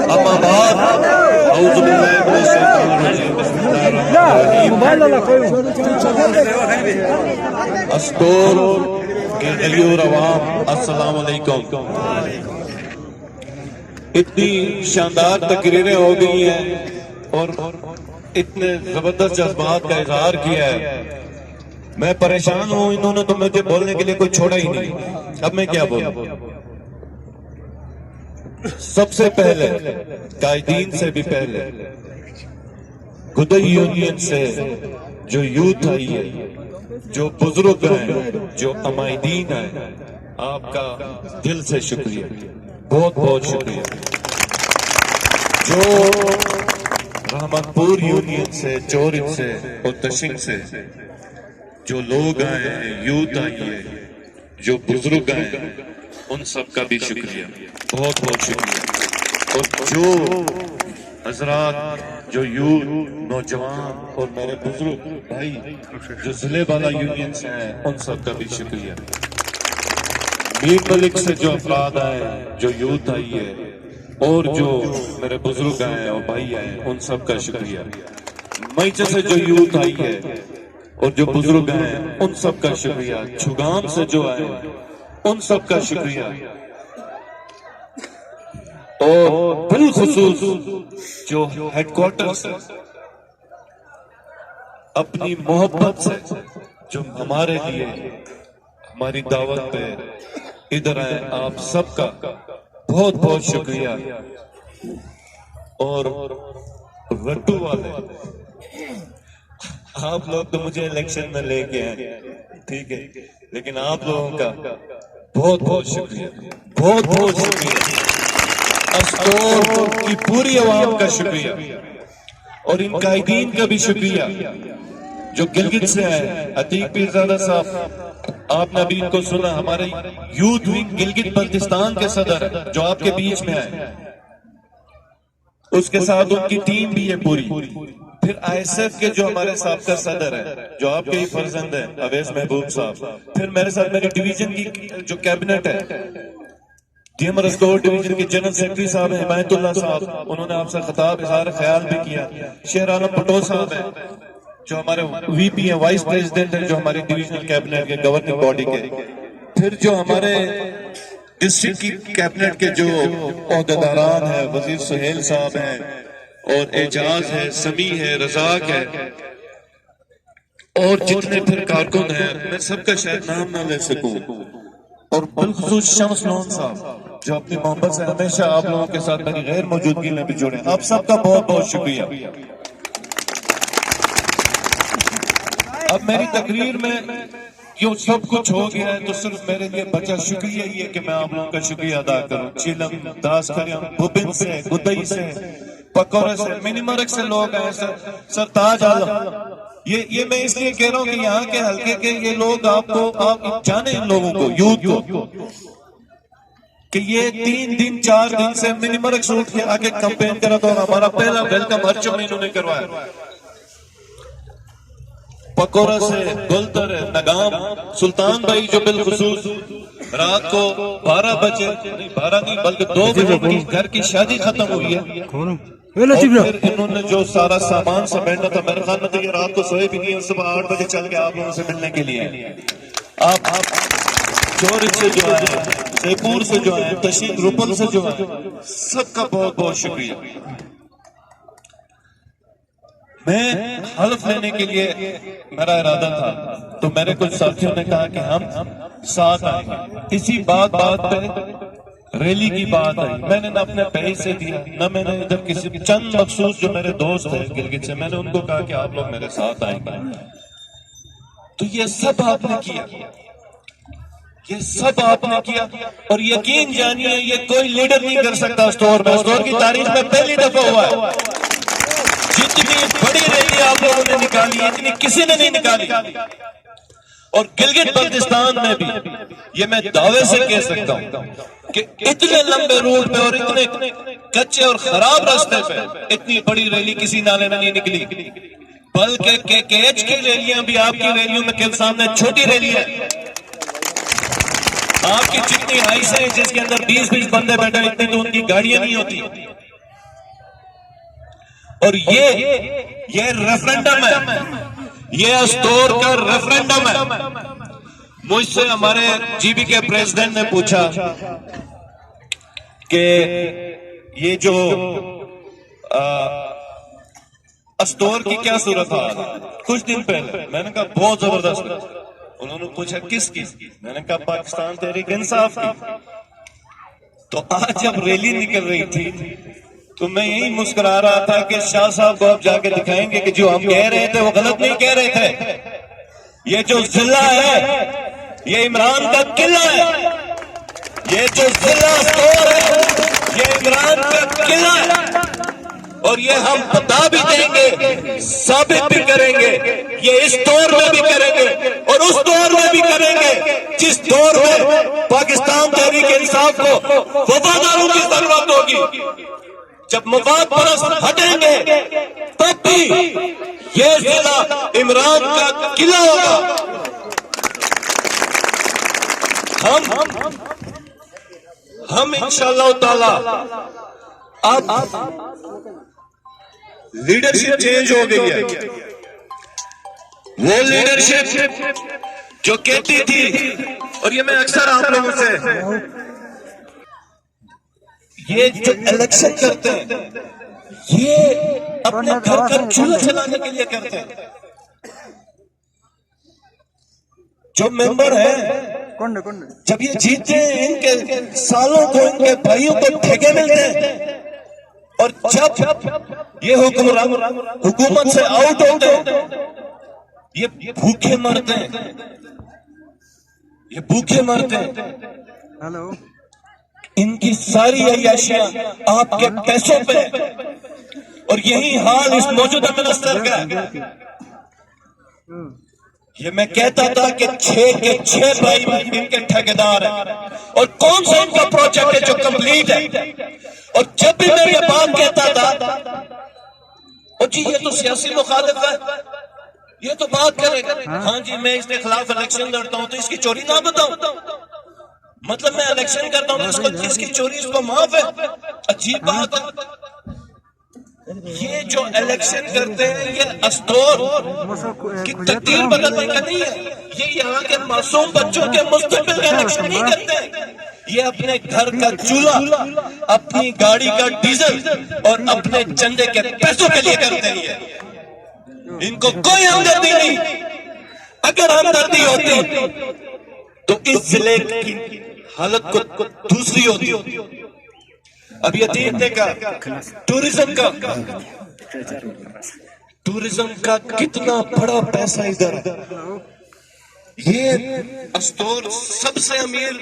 اما بعد اعوذ باللہ من الشیطان الرجیم بسم اللہ الرحمن الرحیم استور کے علی اور عوام السلام علیکم۔ اتنی شاندار تقریریں ہو گئی ہیں اور اتنے زبردست جذبات کا اظہار کیا ہے، میں پریشان ہوں۔ انہوں نے تو مجھے بولنے کے لیے کوئی چھوڑا ہی نہیں، اب میں کیا بولوں؟ سب سے پہلے قائدین سے بھی پہلے گدئی یونین سے جو یوتھ آئی ہے، جو بزرگ ہیں، جو عمائدین ہیں، آپ کا دل سے شکریہ، بہت بہت شکریہ۔ جو رحمت پور یونین سے، چورک سے اور تشنگ سے جو لوگ آئے ہیں، یوتھ آئی ہے، جو بزرگ آئے ہیں، ان سب کا بھی شکریہ، بہت بہت شکریہ۔ اور جو حضرات جو یوتھ، نوجوان اور میرے بزرگ بھائی جو ضلع والا یونین سے ہیں، ان سب کا بھی شکریہ۔ میر ملک سے جو افراد آئے، جو یوتھ آئی ہے اور جو میرے بزرگ آئے اور بھائی آئے، ان سب کا شکریہ۔ میچے سے جو یوتھ آئی ہے اور جو بزرگ آئے، ان سب کا شکریہ۔ چھگام سے جو آئے، ان سب کا شکریہ۔ اور بالخصوص جو ہیڈ کوارٹر سے اپنی محبت سے جو ہمارے لیے ہماری دعوت پہ ادھر آئے، آپ سب کا بہت بہت شکریہ۔ اور رٹو والے، آپ لوگ تو مجھے الیکشن میں لے کے آئے، ٹھیک ہے، لیکن آپ لوگوں کا بہت بہت شکریہ، بہت بہت شکریہ۔ استور کی پوری عوام کا شکریہ اور ان قائدین کا بھی شکریہ جو گلگت سے آئے۔ عتیق پیرزادہ صاحب، آپ نے ابھی ان کو سنا، ہمارے یوتھ ونگ گلگت بلتستان کے صدر جو آپ کے بیچ میں آئے، اس کے ساتھ ان کی ٹیم بھی ہے پوری۔ پھر آئی ایس ایف کے جو ہمارے سابقہ صدر ہیں، جو آپ کے ہی فرزند ہیں، اویس محبوب صاحب۔ پھر میرے ساتھ میری ڈویژن کی جو کیبنٹ ہے، ڈی ایم رسکور ڈویژن کے جنرل سیکرٹری صاحب ہیں، حمایت اللہ صاحب، انہوں نے آپ سے خطاب اظہار خیال بھی کیا۔ شیر عالم بھٹو صاحب ہیں جو ہمارے وی پی ہیں، وائس پریزیڈنٹ ہیں جو ہماری ڈویژنل کیبنٹ کے گورننگ باڈی کے۔ پھر جو ہمارے ڈسٹرکٹ کی کیبنٹ کے جو عہدیداران ہیں، وزیر سہیل صاحب ہیں اور اعجاز ہے، سمیع ہے، رزاق ہے، اور جتنے پھر کارکن ہیں، میں سب کا شاید نام نہ لے سکوں۔ اور بالخصوص شمس لون صاحب جو اپنی محبت سے ہمیشہ آپ لوگوں کے ساتھ میری غیر موجودگی میں بھی جڑے، آپ سب کا بہت بہت شکریہ۔ اب میری تقریر میں یہ سب کچھ ہو گیا ہے تو صرف میرے لیے بچا شکریہ ہی ہے کہ میں آپ لوگوں کا شکریہ ادا کروں۔ چیلم، داس کریم، بھوپن سے، گدئی سے، پکورے سے، منی مرگ سے لوگ آئے، سرتاج عالم۔ یہ میں اس لیے کہہ رہا ہوں کہ یہاں کے حلقے کے یہ لوگ آپ جانیں، ان لوگوں کو، یوتھ کو، کہ یہ 3 دن 4 دن سے منی مرگ سے اٹھ کے آگے کمپین کرا تو ہمارا پہلا ویلکم ہرچوں میں انہوں نے کروایا۔ پکورہ سے، گلتر ہے، نگام، سلطان بھائی جو بالخصوص رات کو 12 بجے، نہیں 12 نہیں بلکہ 2 بجے گھر کی شادی ختم ہوئی ہے، اور پھر انہوں نے جو سارا سامان سمیٹا تھا، میرے خیال میں تو یہ رات کو سوئے بھی نہیں، صبح 8 بجے چل کے آپ لوگوں سے ملنے کے لیے۔ آپ چورک سے جو آئے، سیپور سے جو آئے، تشید روپل سے جو آئے، سب کا بہت بہت شکریہ۔ میں حلف لینے کے لیے میرا ارادہ تھا تو میرے کچھ ساتھیوں نے کہا کہ ہم ساتھ آئیں گے، اسی بات پہ ریلی کی بات آئی۔ میں نے نہ اپنے پیسے سے دیا، نہ میں نے ادھر کسی چند مخصوص جو میرے دوست ہیں گلگت سے، میں نے ان کو کہا کہ آپ لوگ میرے ساتھ آئیں گے۔ تو یہ سب آپ نے کیا، یہ سب آپ نے کیا، اور یقین جانیے یہ کوئی لیڈر نہیں کر سکتا اسٹور میں، اسٹور کی تاریخ میں پہلی دفعہ ہوا ہے۔ جتنی بڑی ریلی آپ لوگوں نے نکالی، اتنی کسی نے نہیں نکالی۔ اور گلگت بلتستان میں بھی یہ میں دعوے سے کہہ سکتا ہوں کہ اتنے لمبے روٹ پہ اور اتنے کچے اور خراب راستے پہ اتنی بڑی ریلی کسی نالے میں نہیں نکلی۔ بلکہ KKH کی ریلیاں بھی آپ کی ریلیوں میں کے سامنے چھوٹی ریلی ہے. آپ کی جتنی ہائیس ہیں جس کے اندر 20-20 بندے بیٹھے اتنی تو ان کی گاڑیاں نہیں ہوتی. اور یہ ریفرنڈم ہے, یہ اسٹور کا ریفرنڈم ہے. مجھ سے ہمارے GB کے پریزیڈنٹ نے پوچھا کہ یہ جو اسٹور کی کیا صورت ہے کچھ دن پہلے. میں نے کہا بہت زبردست. انہوں نے پوچھا کس کی؟ میں نے کہا پاکستان تحریک انصاف کی. تو آج جب ریلی نکل رہی تھی تو میں یہی مسکرا رہا تھا کہ شاہ صاحب کو آپ جا کے دکھائیں گے کہ جو ہم کہہ رہے تھے وہ غلط نہیں کہہ رہے تھے. یہ جو ضلع ہے یہ عمران کا قلعہ ہے. یہ جو ضلع اسٹور ہے یہ عمران کا قلعہ ہے. اور یہ ہم بتا بھی دیں گے, ثابت بھی کریں گے. یہ اس دور میں بھی کریں گے اور اس دور میں بھی کریں گے جس دور میں پاکستان تحریک انصاف کو وفاداروں کی ضرورت ہوگی. جب مفاد پرست ہٹیں گے تب بھی یہ ضلع عمران کا قلعہ ہوگا. ہم انشاءاللہ تعالی اب لیڈرشپ چینج ہو گئی ہے. وہ لیڈرشپ جو کہتی تھی, اور یہ میں اکثر آپ لوگوں سے, یہ جو الیکشن کرتے ہیں یہ اپنے گھر کا چولہا چلانے کے لیے کرتے ہیں. جو ممبر ہیں جب یہ جیتے ہیں ان کے سالوں کو ان کے بھائیوں کو ٹھیکے ملتے ہیں, اور جب یہ حکومت سے آؤٹ ہوتے ہیں یہ بھوکے مرتے ہیں. یہ بھوکے مرتے ہیں. ان کی ساری عیاشیاں آپ کے پیسوں پہ, اور یہی حال اس موجودہ منسٹر کا ہے. یہ میں کہتا تھا کہ 6 کے 6 بھائی ان کے ٹھیکیدار ہیں, اور کون سا ان کا پروجیکٹ ہے جو کمپلیٹ ہے. اور جب بھی میں یہ بات کہتا تھا اور جی یہ تو سیاسی مخالف ہے, یہ تو بات کرے گا, ہاں جی میں اس کے خلاف الیکشن لڑتا ہوں تو اس کی چوری نہ بتاؤں. مطلب میں الیکشن کرتا ہوں تو اس کی چوری اس کو معاف ہے. عجیب بات ہے. یہ جو الیکشن کرتے ہیں یہ اسٹور کی تقدیر بدلنے کا نہیں ہے. یہ یہاں کے معصوم بچوں کے مستقبل کا الیکشن نہیں کرتے ہیں. یہ اپنے گھر کا چولہا, اپنی گاڑی کا ڈیزل اور اپنے چندے کے پیسوں کے لیے کرتے ہیں. ان کو کوئی ہمدردی نہیں. اگر ہمدردی ہوتی تو اس ضلع کی حالت کو دوسری ہوتی. اب یہ دیکھنے کا ٹورزم کا کتنا بڑا پیسہ ادھر ہے. یہ اسٹور سب سے امیر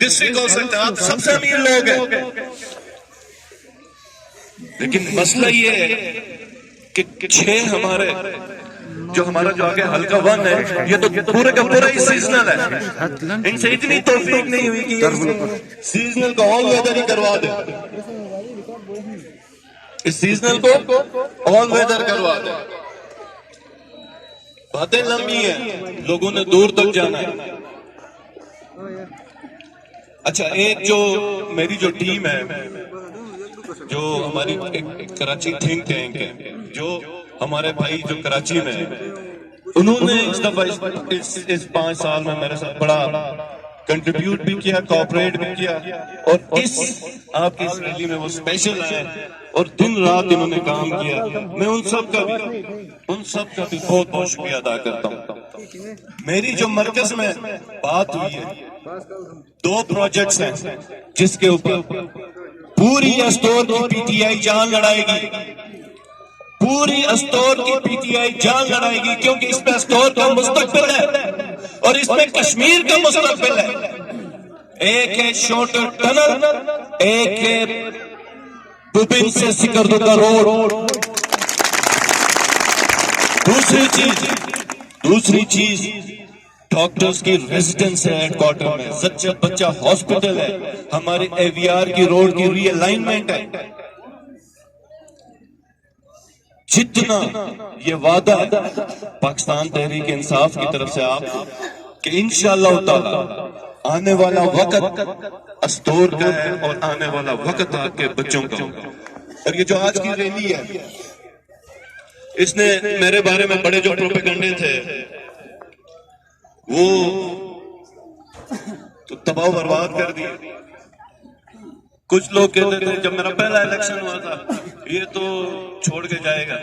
ڈسٹرکٹ ہو سکتا ہے, آپ سب سے امیر لوگ ہیں, لیکن مسئلہ یہ ہے کہ 6 ہمارے جو ہمارا جو آگے حلقہ 1 ہے یہ تو پورے کا پورا ہی سیزنل ہے. ان سے اتنی توفیق نہیں ہوئی کہ یہ سیزنل کو آل ویدر ہی کروا دیں. اس سیزنل کو آل ویدر کروا دیں. باتیں لمبی ہیں, لوگوں نے دور تک جانا ہے. اچھا, ایک جو میری جو ٹیم ہے جو ہماری کراچی تھنک ٹینک ہے, جو ہمارے بھائی جو کراچی میں ہیں, انہوں نے اس دفعہ اس 5 سال میں میرے ساتھ بڑا کنٹریبیوٹ بھی کیا, کوآپریٹ بھی کیا, اور اس آپ کی اس ریلی میں وہ اسپیشل آئے اور دن رات انہوں نے کام کیا. میں ان سب کا بھی بہت بہت شکریہ ادا کرتا ہوں. میری جو مرکز میں بات ہوئی ہے 2 پروجیکٹس ہیں جس کے اوپر پوری اسٹور کی PTI جان لڑائے گی. پوری اسٹور کی PTI جان لڑائے گی, کیونکہ اس میں اسٹور کا مستقبل ہے اور اس میں کشمیر کا مستقبل ہے. ایک ہے شورٹر ٹنل, ایک ہے پوپن سے سکردو روڈ. دوسری چیز ڈاکٹرز کی ریزیڈنس ہے ہیڈ کوارٹر میں, سچا بچہ ہاسپٹل ہے, ہمارے AVR کی روڈ کی ری الائنمنٹ ہے. جتنا یہ وعدہ پاکستان تحریک انصاف کی طرف سے آپ کہ انشاءاللہ تعالی آنے والا وقت استور کا ہے اور آنے والا وقت آپ کے بچوں کا ہوگا. اور یہ جو آج کی ریلی ہے اس نے میرے بارے میں بڑے جو پروپیگنڈے تھے وہ تو تباہ و برباد کر دیے. کچھ لوگ کہتے تھے جب میرا پہلا الیکشن ہوا تھا یہ تو چھوڑ کے جائے گا,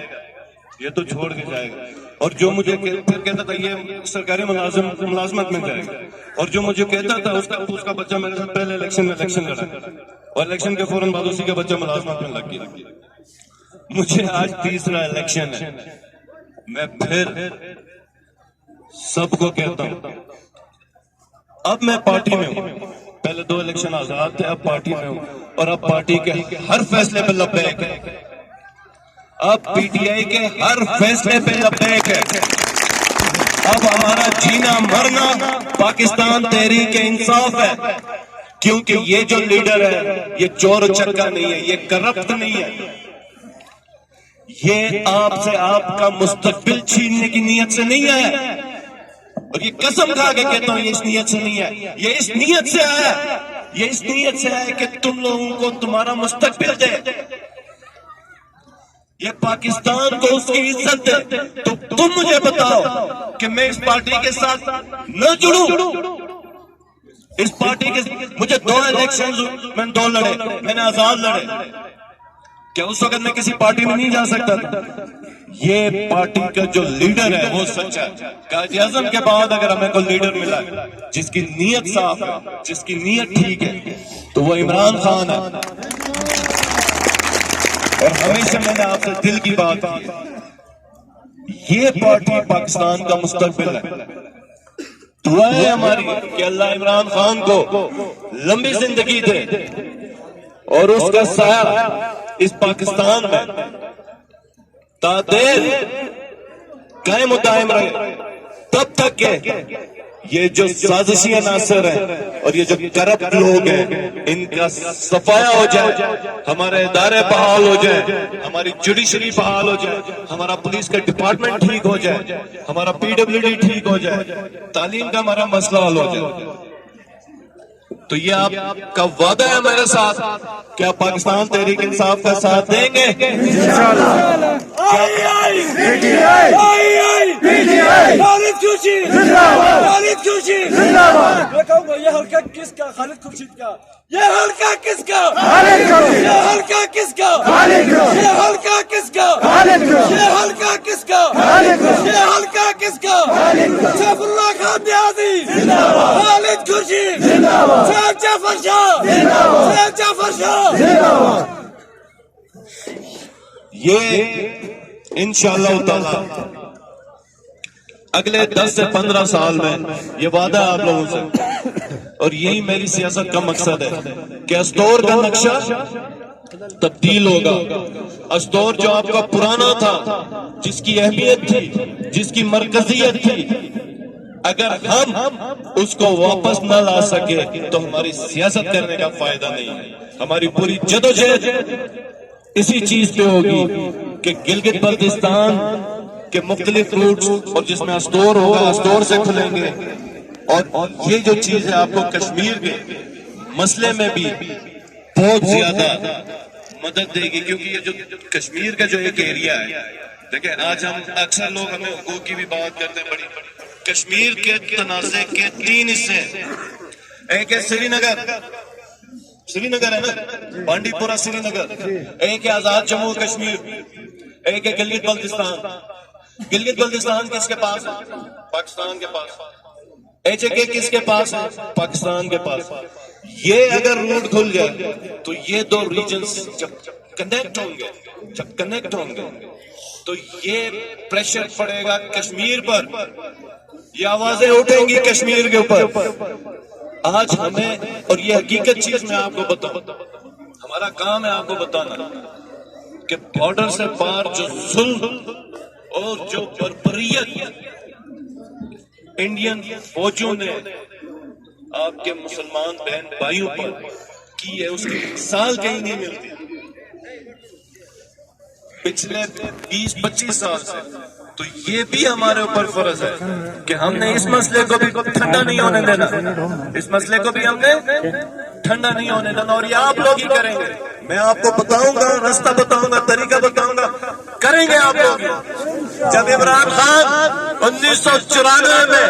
یہ تو چھوڑ کے جائے گا, اور جو مجھے پھر کہتا تھا یہ سرکاری ملازمت میں جائے گا, اور جو مجھے کہتا تھا اس کا بچہ میرے ساتھ پہلے الیکشن لڑا اور الیکشن کے فوراً بعد اسی کا بچہ ملازمت میں لگ گیا. مجھے آج تیسرا الیکشن ہے, میں پھر سب کو کہتا ہوں اب میں پارٹی میں ہوں. پہلے 2 الیکشن آزاد تھے, اب پارٹی میں ہوں اور اب پارٹی کے ہر فیصلے پہ لبیک ہے. اب پی ٹی آئی کے ہر فیصلے پہ لبیک ہے. اب ہمارا جینا مرنا پاکستان تحریک انصاف ہے, کیونکہ یہ جو لیڈر ہے یہ چور چکا نہیں ہے, یہ کرپٹ نہیں ہے, یہ آپ سے آپ کا مستقبل چھیننے کی نیت سے نہیں آیا. اور یہ قسم کھا کے کہتا ہوں یہ اس نیت سے نہیں ہے, یہ اس نیت سے آیا, یہ اس نیت سے آیا کہ تم لوگوں کو تمہارا مستقبل دے, یہ پاکستان کو اس کی عزت دے. تو تم مجھے بتاؤ کہ میں اس پارٹی کے ساتھ نہ جڑوں. اس پارٹی کے مجھے 2 الیکشن میں 2 لڑے, میں نے آزاد لڑے, کیا اس وقت میں کسی پارٹی میں نہیں جا سکتا تھا؟ یہ پارٹی کا جو لیڈر ہے وہ سچا ہے. قائد اعظم کے بعد اگر ہمیں کوئی لیڈر ملا جس کی نیت صاف ہے, جس کی نیت ٹھیک ہے, تو وہ عمران خان ہے. اور ہمیشہ میں نے آپ سے دل کی بات کی, یہ پارٹی پاکستان کا مستقبل ہے. دعا ہے ہماری کہ اللہ عمران خان کو لمبی زندگی دے اور اس کا سایہ اس پاکستان میں تادیر قائم و دائم رہے, تب تک کہ یہ جو سازشی عناصر ہیں اور یہ جو کرپٹ لوگ ہیں ان کا صفایا ہو جائے, ہمارے ادارے بحال ہو جائے, ہماری جوڈیشری بحال ہو جائے, ہمارا پولیس کا ڈپارٹمنٹ ٹھیک ہو جائے, ہمارا پی ڈبلیو ڈی ٹھیک ہو جائے, تعلیم کا ہمارا مسئلہ حل ہو جائے. تو یہ آپ کا وعدہ ہے میرے ساتھ کہ آپ پاکستان تحریک انصاف کا ساتھ دیں گے انشاءاللہ. خالد جوشی خالد جوشی میں کہوں گا یہ حلقہ کس کا؟ خالد خورشید کا. یہ حلقہ کس کا؟ یہ حلقہ کس کا؟ یہ حلقہ کس کا؟ یہ حلقہ کس کا؟ یہ حلقہ کس کا؟ سیف اللہ خان نیازی, خالد خورشید, سیف جعفر شاہ, سیف جعفر شاہ. یہ انشاءاللہ تعالی اگلے 10 سے 15 سال میں یہ وعدہ ہے آپ لوگوں سے, اور یہی میری سیاست کا مقصد ہے کہ استور کا نقشہ تبدیل ہوگا. استور جو آپ کا پرانا تھا, جس کی اہمیت تھی, جس کی مرکزیت تھی, اگر ہم اس کو واپس نہ لا سکے تو ہماری سیاست کرنے کا فائدہ نہیں ہے. ہماری پوری جدوجہد اسی چیز پہ ہوگی کہ گلگت بلتستان کے مختلف روٹس اور جس میں استور ہوگا استور سے کھلیں گے, اور یہ جو چیز ہے آپ کو کشمیر کے مسئلے میں بھی بہت زیادہ مدد دے گی, کیونکہ یہ جو کشمیر کا جو ایک ایریا ہے, دیکھیں آج ہم اکثر لوگ ہمیں حقوق کی بھی بات کرتے ہیں, بڑی کشمیر کے تنازع کے 3 حصے ہیں. ایک ہے سری نگر ہے نا, بانڈی پورہ سری نگر, ایک ہے آزاد جموں کشمیر, ایک ہے گلگت بلتستان. گلگت بلتستان کس کے پاس ہے؟ پاکستان کے پاس. ایچ اے کے کس کے پاس ہے؟ پاکستان کے پاس. یہ اگر روٹ کھل جائے تو یہ 2 ریجنز جب کنیکٹ ہوں گے تو یہ پریشر پڑے گا کشمیر پر, یہ آوازیں اٹھیں گی کشمیر کے اوپر. آج ہمیں, اور یہ حقیقت چیز میں آپ کو بتاؤں, ہمارا کام ہے آپ کو بتانا کہ بارڈر سے پار جو ظلم اور جو بربریت انڈین فوجوں نے آپ کے مسلمان بہن بھائیوں پر کی ہے, اس کی مثال کہیں نہیں ملتی. پچھلے 20-25 سال سے، تو یہ بھی ہمارے اوپر فرض ہے کہ ہم نے اس مسئلے کو بھی ٹھنڈا نہیں ہونے دینا، اس مسئلے کو بھی ہم نے ٹھنڈا نہیں ہونے دینا، اور یہ آپ لوگ ہی کریں گے۔ میں آپ کو بتاؤں گا، راستہ بتاؤں گا، طریقہ بتاؤں گا، کریں گے آپ لوگ۔ جب عمران خان 1994 میں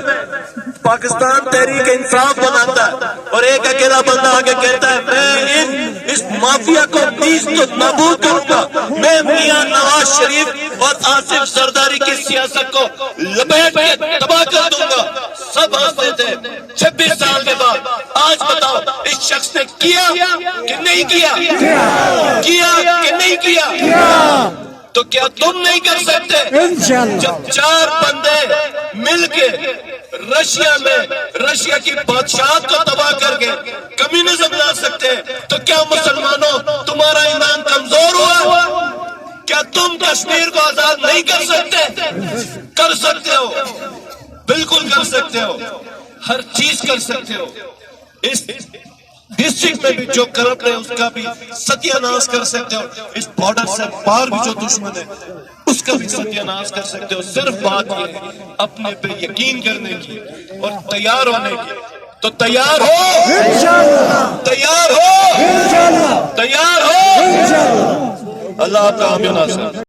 پاکستان تحریک انصاف بناتا ہے اور ایک اکیلا بندہ آگے کہتا ہے میں اس مافیا کو نیز تو نابود کروں گا، میں میاں نواز شریف اور آصف زرداری کی سیاست کو لپیٹ کے تباہ کر دوں گا، سب ہنستے تھے۔ 26 سال کے بعد آج بتاؤ اس شخص نے کیا کہ نہیں کیا؟ کیا کہ نہیں کیا؟ تو کیا تم نہیں کر سکتے؟ جب 4 بندے مل کے رشیا میں رشیا کی بادشاہت کو تباہ کر کے کمیونزم لا سکتے ہیں، تو کیا مسلمانوں تمہارا ایمان کمزور ہوا؟ کیا تم کشمیر کو آزاد نہیں کر سکتے؟ کر سکتے ہو، بالکل کر سکتے ہو، ہر چیز کر سکتے ہو۔ اس ڈسٹرکٹ میں بھی جو کرپٹ ہے اس کا بھی ستیہ ناش کر سکتے ہو، اس بارڈر سے پار بھی جو دشمن ہے اس کا بھی ستیہ ناش کر سکتے ہو۔ صرف بات یہ ہے اپنے پہ یقین کرنے کی اور تیار ہونے کی۔ تو تیار ہو، تیار ہو، تیار ہو۔ اللہ آپ کا حامی و ناصر۔